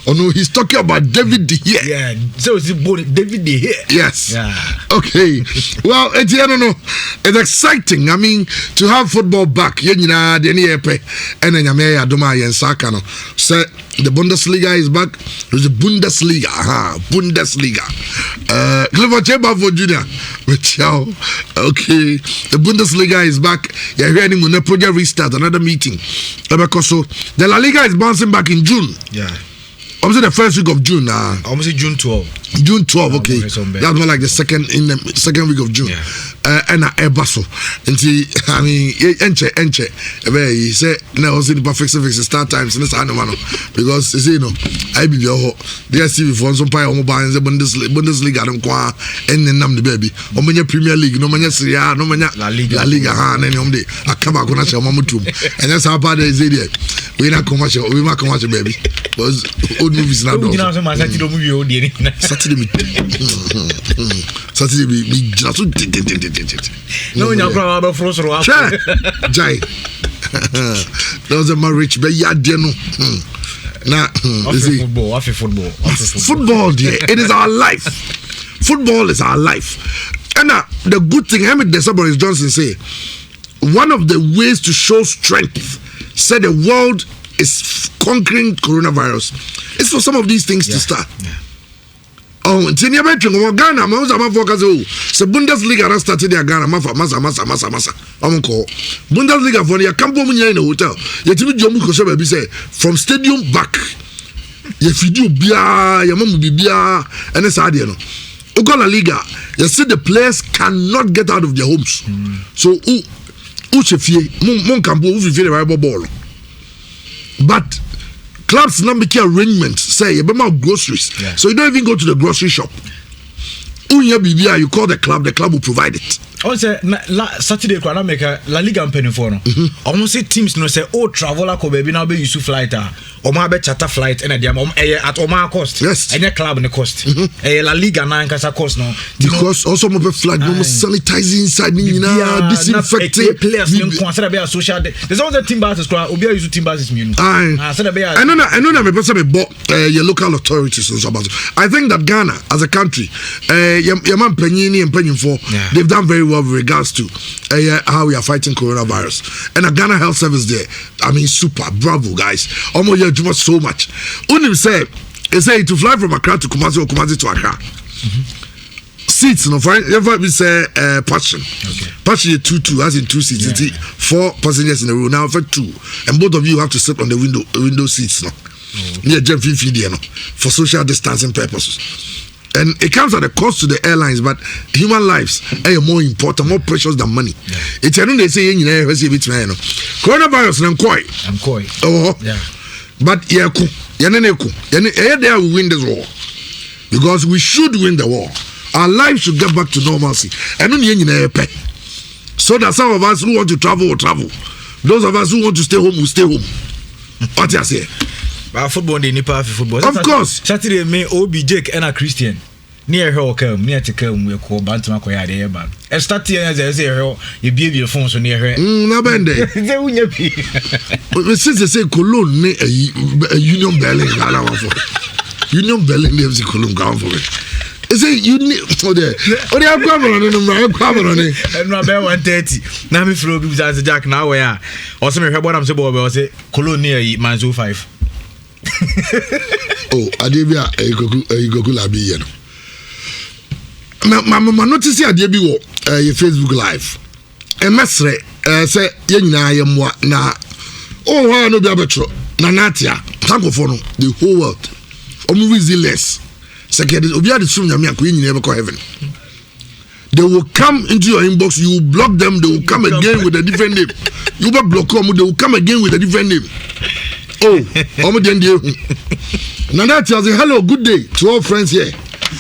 Oh no, he's talking about David De Gea. Yeah, so it's David De Gea. Yes. Yeah. Okay. Well, I don't know. It's exciting. I mean, to have football back. And then so the Bundesliga is back. There's the Bundesliga. Bundesliga. Clifford Chebafo Jr. Okay. The Bundesliga is back. You're hearing when the project restart another meeting. Because so the La Liga is bouncing back in June. Yeah. Almost the first week of June. Almost June 12. June 12, okay. That's more like the second week of June. Yeah. And Ebaso. And see, I mean, enche. He said, no, the perfect fix start times in this animal because you know, I be your they see before some pie on mobile in the Bundesliga and then the baby. No many Premier League, no many Serie A, no many La Liga, and then on the I come back on a mamutum. And that's how bad is it. We not commercial, baby. Because old movies not done. Saturday we just no you are about frost or Jai. Those are my rich but yeah dear no. Now football dear. It is our life. Football is our life. And the good thing Boris Johnson say one of the ways to show strength said the world is conquering coronavirus. It's for some of these things to start. Yeah. Oh, Tinia Betting, Ghana, Mama Focus. So Bundesliga started their Ghana, masa. Call Bundesliga for your Campo Munya in the hotel. Yet you Jomuko Sabi say from stadium back. If you do Bia, your mom will be Bia, and it's Adiano. Ugola Liga, you see the players cannot get out of their homes. So, Uchefie, Mon Campo, who feel a ball. But clubs now make arrangements, say you buy groceries. Yeah. So you don't even go to the grocery shop. You call the club will provide it. I say Saturday I make a La Liga and penny for no. Almost say teams no say traveler ko baby now be use flight or my be charter flight and at Omar cost. Yes. Any club in the cost. La Liga na nkasa cost no. Because also my flight no sanitizing inside disinfecting players no consider be a social. There's all the team bases obi use team bases me. I know me person be your local authorities and so about. I think that Ghana as a country your man Penyini and Penyinfo they've done very well with regards to how we are fighting coronavirus. And a Ghana Health Service there, I mean, super, bravo, guys. Almost you do so much. Only say to fly from Accra to Kumasi or Kumasi to Accra. Seats, no, for we say passion. Okay. Passion is 2-2, as in 2 seats. Yeah. 4 passengers in the room now for 2, and both of you have to sit on the window seats, no. Near Jeff no, for social distancing purposes. And it comes at a cost to the airlines, but human lives are more important, more precious than money. It's they say coronavirus and I'm koi. Oh, yeah. But there we win this war because we should win the war. Our lives should get back to normalcy. And so that some of us who want to travel will travel. Those of us who want to stay home will stay home. What you say? Football they nipa football. Of course. Saturday me Obi Jake and a Christian. Near her come, near to come we call Bantama Koya de ban. And start here as I say you be your phone so near her. No bende. They wouldn't be. But since they say Cologne a Union Berlin Union Berlin lives in Cologne ground for it. Is it you need for there? Oh, they have come on it. And no bear 130. Now me throw people as a jack now where or some hear what I'm saying about say Cologne near Manzo 5. Oh, Adebia Goku Labi, you know. My notice here, Adebi wo your Facebook Live. And Mesre say yenya yemwa na oh ha no be abetro na natia tanko for no the whole world. Omu resilience. Second obi ade sum nyame akoye nyina be heaven. They will come into your inbox, you will block them, they will come again with a different name. You will block them, they will come again with a different name. Oh, Nana tells you, hello, good day to all friends here.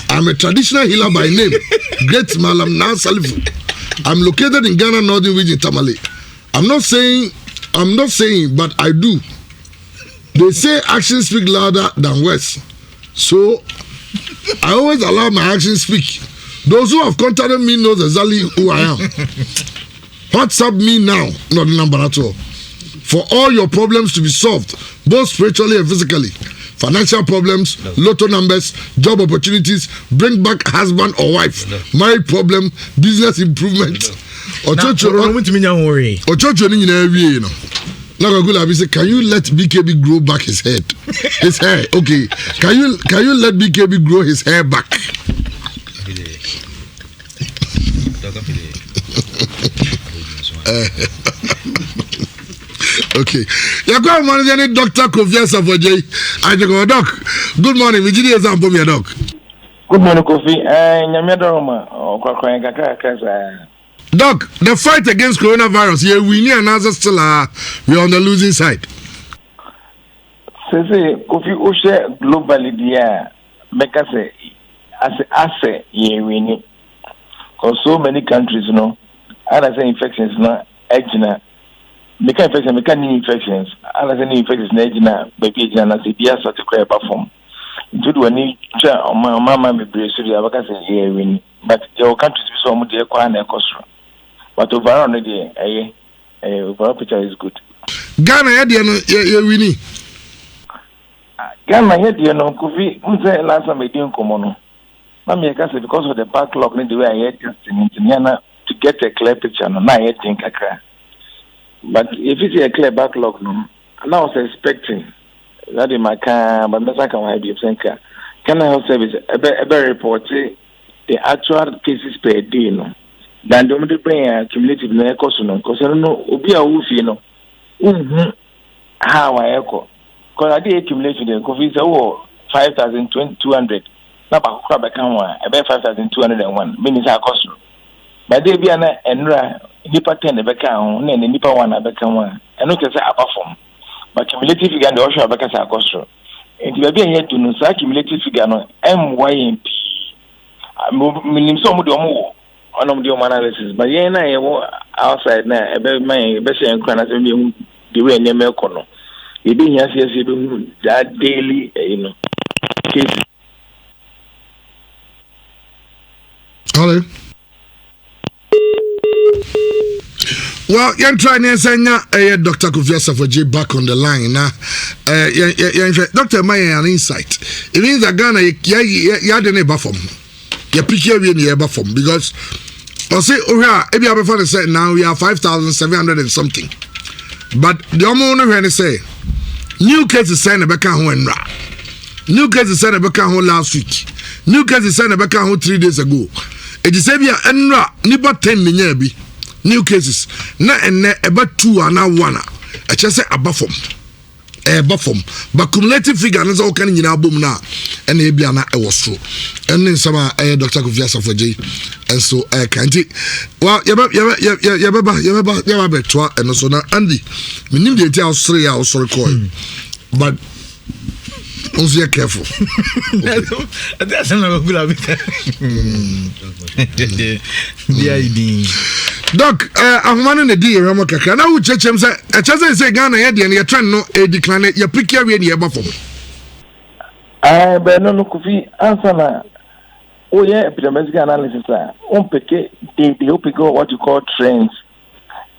I'm a traditional healer by name, Great Malam Na Salifu. I'm located in Ghana, Northern Region, Tamale. I'm not saying, but I do. They say actions speak louder than words. So, I always allow my actions speak. Those who have contacted me knows exactly who I am. WhatsApp me now, not the number at all. For all your problems to be solved, both spiritually and physically. financial problems, lotto numbers, job opportunities, bring back husband or wife, marriage problem, business improvement. Ochocho ni nyina wie you know. Now Gagula say, can you let BKB grow back his head? His hair, okay. Can you let BKB grow his hair back? Okay. You go man Dr. Kofi Asafo-Adjei. I go doc. Good morning. We give example me doc. Good morning Kofi. Nyamedoroma okwa kakra. Doc, the fight against coronavirus, yeah, we need another still we're on the losing side. Say Kofi Oshe globally dia make say as yeah we because so many countries other say infections ejina make infections make new infections other say new infections ejina baby ejina say bia sort to perform into do any mama me brace dia make say yeah we but your countries so mo dey kwa na ekosro. But overall, overall picture is good. Ghana, you winning. Ghana, Kofi, last time I didn't come on. Because of the backlog, the way I had to get a clear picture, no, I think I can. But if it's a clear backlog, no, and I was expecting that in my car, but I can be a Ghana Health Service, ever report the actual cases per day, no. Then the only bring cumulative na cost no because no obi a wo fie no how I echo because I did accumulate the COVID so 5,200 na ba kwa be kan wa e be 5,201 means a cost but they be na enra nipa 10 be kan ho na nipa 1 be kan wa eno ke say abafom but cumulative figure the osho be kan say cost enti be be here to no say cumulative figure no MYMP minim so mo de omo one of the analysis, but yeah, outside now, about my best and the way name Econo. You didn't hear that daily, case. Hello. Well, you're trying to say Dr. Kofi Asafo-Adjei back on the line now. Dr. Maya, an insight. It means that Ghana, you had a neighbor from. You pick your neighbor from because. I say, if you have a say now we are 5,700 and something. But the only one say, new cases sent a back home new cases sent a back home last week. New cases sent a back home 3 days ago. It is a bit nipa 10 minyabi. New cases. Na and about 2 and now 1. I just say a buffum. Buffum. But cumulative figure is all kind of boom now. And it was true. And then some Dr. Kofi Asafo-Adjei. And so can't it? Well, you and also now Andy. We need to tell Australia also recall. But also be careful. That's another good Doc, I'm running a deal. Ramaka. Now we check him. I just say Ghana and you're trying no decline. You pick your way in your buffum. But no, Kofi, answer na. Oh yeah, epidemiological analysis. They pick what you call trends.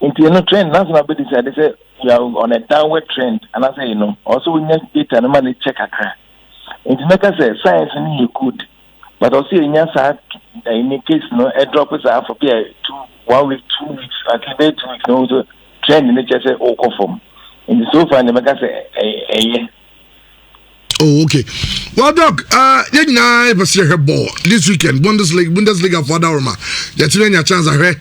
Into trend, that's not bad. They say you are on a downward trend, and I say also we need data and money check a crack. Into make us say science and you good, but also in your side, in the case a drop is for 1 week, 2 weeks, at least 2 weeks. No trend in the chest all conform. In the so far, they make us say Oh, okay. Well, Doc, you know, ball this weekend, Bundesliga for Daruma. You're your chance ahead.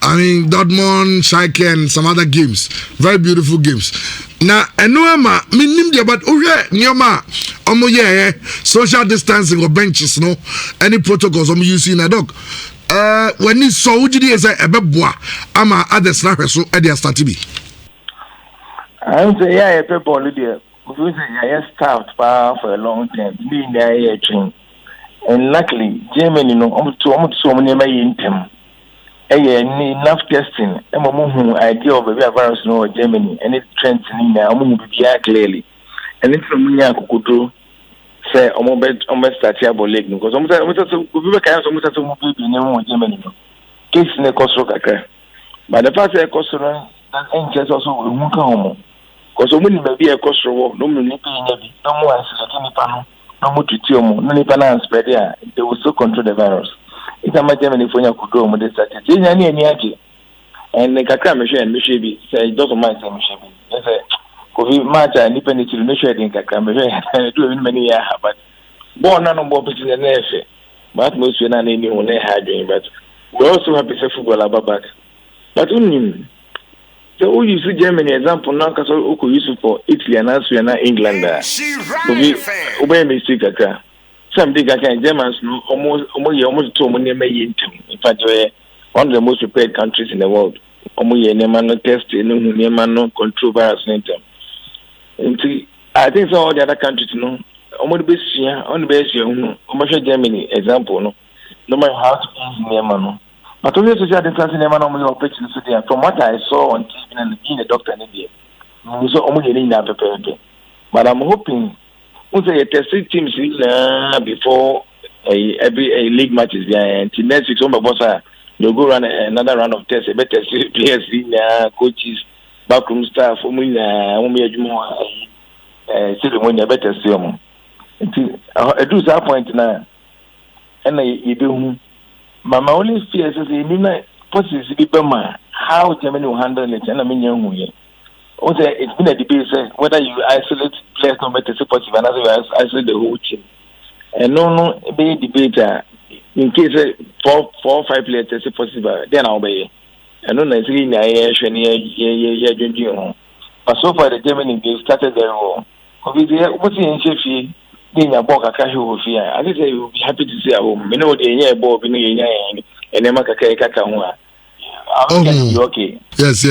I mean, Dortmund, Schalke, and some other games. Very beautiful games. Now, and no, but social distancing or benches, no, any protocols you see in a dog. When you saw you as a beboa, ama other snappers so at their start to be. I would say, yeah, people, because I starved for a long time, being there, and luckily, Germany, almost so many in them. Enough testing, idea of a virus no Germany, and it trends in there, clearly. And it's from Yakuto, say, almost start here, because almost Germany. Case in a cost, but the past cost, that interest also will come home. because omu ni maybe a cost reward no mu nipa nya bi no mu answer nipa no no mu tuti omu no nipa na spread there they will still control the virus. It's a matter of when you could do this strategy. Any and the kakra me bi say it doesn't mind say me say COVID match and nipa ni tiri no share din kakra me do even many years but born na no more person na efe but most we na ni ho na ha but we also have to football about back but unim so we use Germany example now cuz we could use for Italy and Austria and England we be mistake kakra some big Germans no almost to money in fact one of the most prepared countries in the world no test no control virus I think so all the other countries no on the base Germany example no matter how to no but only social distancing from what I saw on TV and being a doctor in India so but I'm hoping we say testing teams before every league matches behind next week they'll go run another round of tests better players coaches backroom staff ceremony better see them do that point now and you do my only fear is how Germany will handle it and I mean it's been a debate whether you isolate players not better positive and otherwise isolate the whole team. And no be debate in case 4 or 5 players test positive, then I'll be. And no necessarily but so far the Germany they started their role. What's in Sheffield? Being a book I think they will be happy to see at home. You know the ball and then okay. Yes.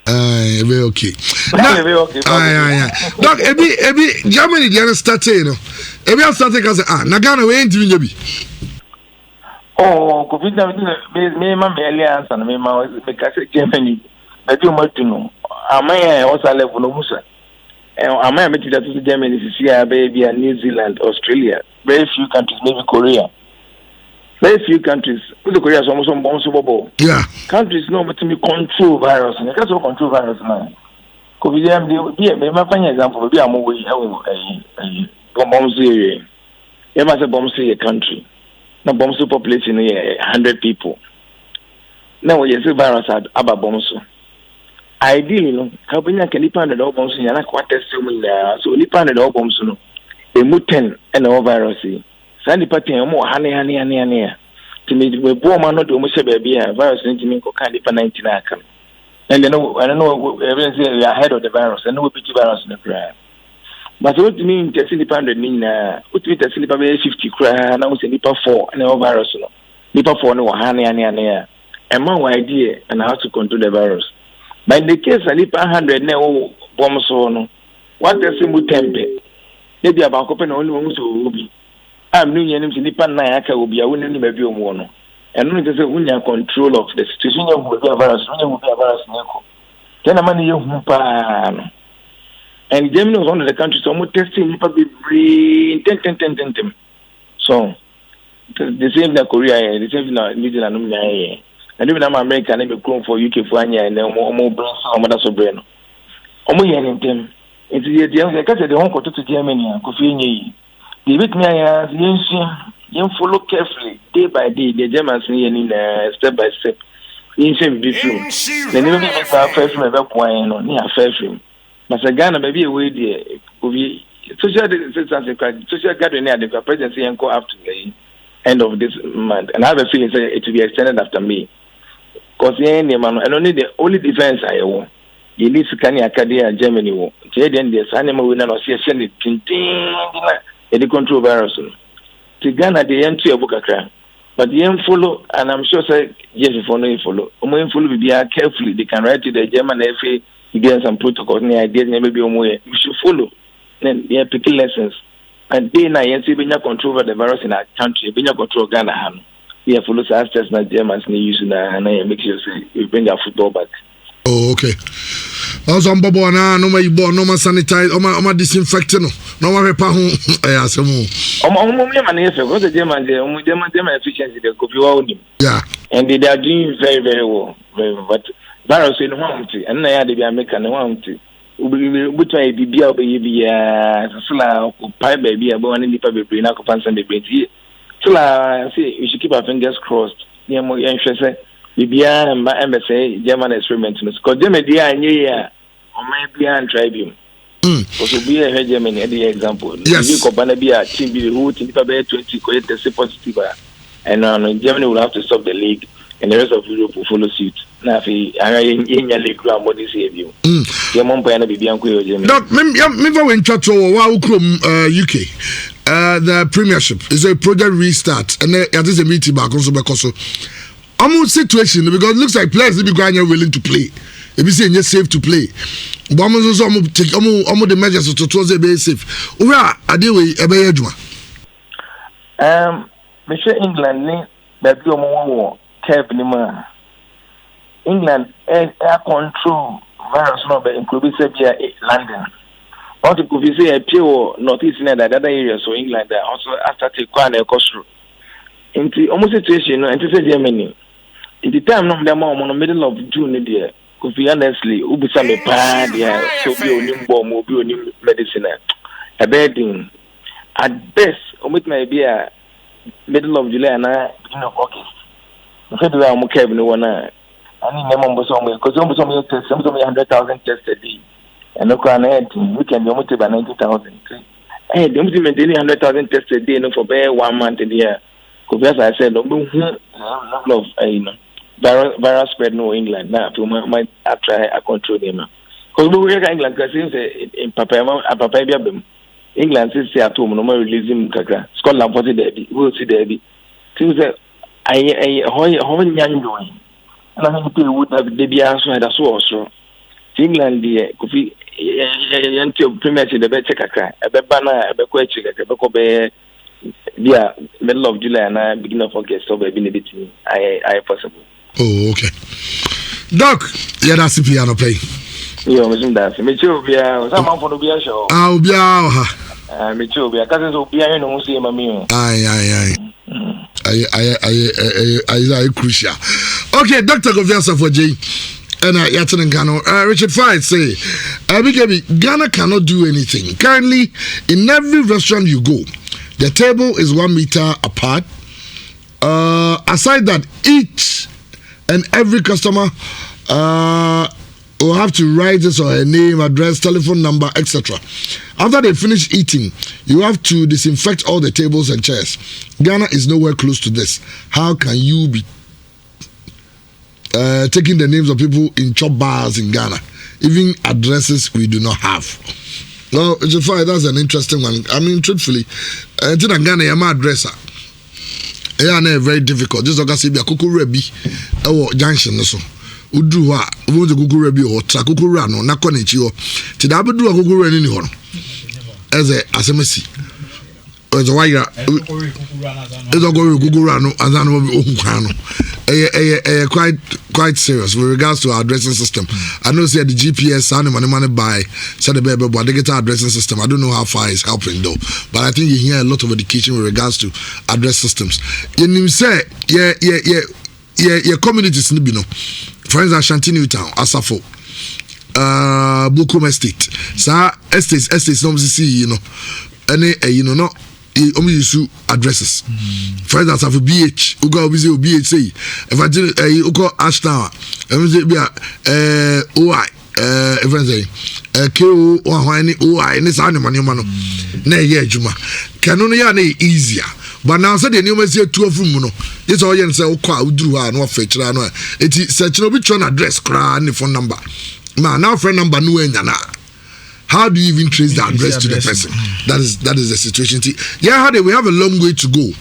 Very okay. Doc, ebi Germany they started, Ebi started cause Nagana we ain't doing bi. Oh, COVID me alliance and me because Germany. But you must know. Amaya also level no musa. Amaya me that Germany is here, baby, and New Zealand, Australia, very few countries, maybe Korea. Very few countries. Korea is almost on bubble. Yeah. Countries know but me control virus. And that's what control virus now. COVID be my example. Be a movie. Bombs area. You must have bombs a country. Now bombs population 100 people. Now you see virus at about bombs. Ideally, no. Company can depend on the bombs in a quarter so depend on the bombs no. They move 10 and the virus. Sandy party more honey. To me, we born man not almost a baby, virus into me, candy for 99. And I don't know, everyone say we are ahead of the virus, and no pity virus in the prayer. But what do you mean, testing the pound mean, what we testing the 50 cry, and I was a nipper 4 and no virus, nipper 4 no honey, and my idea and how to control the virus. But in the case, I nipper 100 no bombs on what does it move tempe? Maybe about open only one to be. I'm new year to Nipan Nayaka will be a winning maybe a one. And when there's a winning control of the situation, you will be a virus, then a money you and Germany was one of the countries almost testing Nipa be 10. So the same in Korea, the same in New Zealand, and even America, and maybe grown for UK for Anya and then more brains, or Mother Sobrano. Almost them. It's the cat at the home to Germany, Kofi. They with me, follow carefully, day by day, the Germans in step by step. In same be true. The name of our first from about wine or near fair film. But Ghana may be away there. Social gathering near the presidency and go up to the end of this month. And I have a feeling it will be extended after me. Because and only defense I want. You need to carry Acadia Germany. Then there's animal winner or send it. The control virus. To Ghana, they empty a book but the follow, and I'm sure say yes, if only follow. Follow be carefully. They can write to the German FA, get some protocols, and ideas, maybe we should follow. Then they are picking lessons. And they now being control over the virus in our country, being control Ghana. We follow us test na Germans use and make sure we bring our football back. Oh, okay. Also, I'm Bobo na no my bo no ma sanitize, no disinfect no ma pepa ho asemu. Me man here because the German efficiency they could be well. Yeah. And they are doing very, very well. But virus in one and na they be American one. but I be so la occupy baby about any paper be na ko fansan be so la see you should keep our fingers crossed near more interest bibia mba say German experiment no because Germany dia anye ya o mai bia and tribune also be a Germany example you ko bana bia team be who team paper 20 ko test positive and Germany will have to stop the league and the rest of Europe will follow suit na fi ara yenya league gram body say you German pa na bibia nko yo Germany doc me for when chat wa ukrom UK the premiership is a project restart and there is a meeting back also because almost situation because it looks like players be going willing to play. If you say you're safe to play, but almost take almost the measures to be safe. Where are they? Ebe ejuma. Monsieur England ni baby omo curve ni ma. England air control virus no be include say London. What if we say a pure northeast in that other areas so England also after take one cost. Into almost situation no into Germany. In the time no them on the middle of June there could be honestly ubisa me pa there so be onim bomb obi onim medicine a bedding at best omit may be a middle of July and beginning of August so do am kev no one I need them on some because some test some 100,000 tests a day and no can we can be almost about 90,000 hey them maintain 100,000 tests a day no for bare 1 month there because as I said no level of virus spread no England now to my try I control them because we work England because in papa bia England say at home no more releasing kakra Scotland for the derby we see derby things that I how nyan doing and I think would have the bia so that so England the coffee until premiership the better kakra e be bana e be ko echi kakra be ko be dia middle of July and beginning of August so be bit I possible. Oh, okay. Doc, yeah, that's the piano play. Yo, me dance. Me too, bia. Some man for no bia show. Ah, bia. Me too, bia. Cause so bia no see mami. Aye. I crucial. Okay, Dr. Goviasa for J. And Yatin Gano. Richard Fine say, Ghana cannot do anything. Currently, in every restaurant you go, the table is 1 meter apart. Aside that, each and every customer will have to write his or her name, address, telephone number, etc. After they finish eating, you have to disinfect all the tables and chairs. Ghana is nowhere close to this. How can you be taking the names of people in chop bars in Ghana? Even addresses we do not have. No, that's an interesting one. I mean, truthfully, in Ghana, I'm an addresser. Yeah, very difficult. Just like I say, be a kukuru rebi, junction so. Udu wa, ubu kukuru rebi or tra kukuru ano na kone chiyo. Tida abe do a kukuru rebi ni hono. Eze asemesi. Eze waya. Eze kukuru ano azano wabi okukwano. Quite serious with regards to our addressing system. I know say the GPS and money buy said the baby but digital addressing system. I don't know how far it's helping though, but I think you hear a lot of education with regards to address systems. You say communities ni bino. For instance, Ashanti New Town, Asafo, Bukom Estate. Sa estates no see you know, any no. Only issue addresses. For instance, for BH, you go visit BH say, if I did you go Ashtown, OI, if I say, KO or any OI, and it's animal, nay, yeah, Juma. Can only easier. But now, said the new say 2 of them, it's all you say, oh, do no feature. It's such a bit on address, cry, phone number. Man, now friend number, no, and how do you even trace the address to the person? That is the situation. Yeah, we have a long way to go.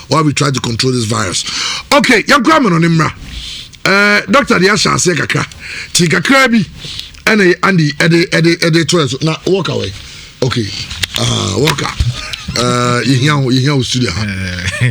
While we try to control this virus. Okay, young grandma on Imra. Dr. Diasha say kakra. Tika krabi. Andy Eddie 12. Now walk away. Okay. Walk up. You hear studio.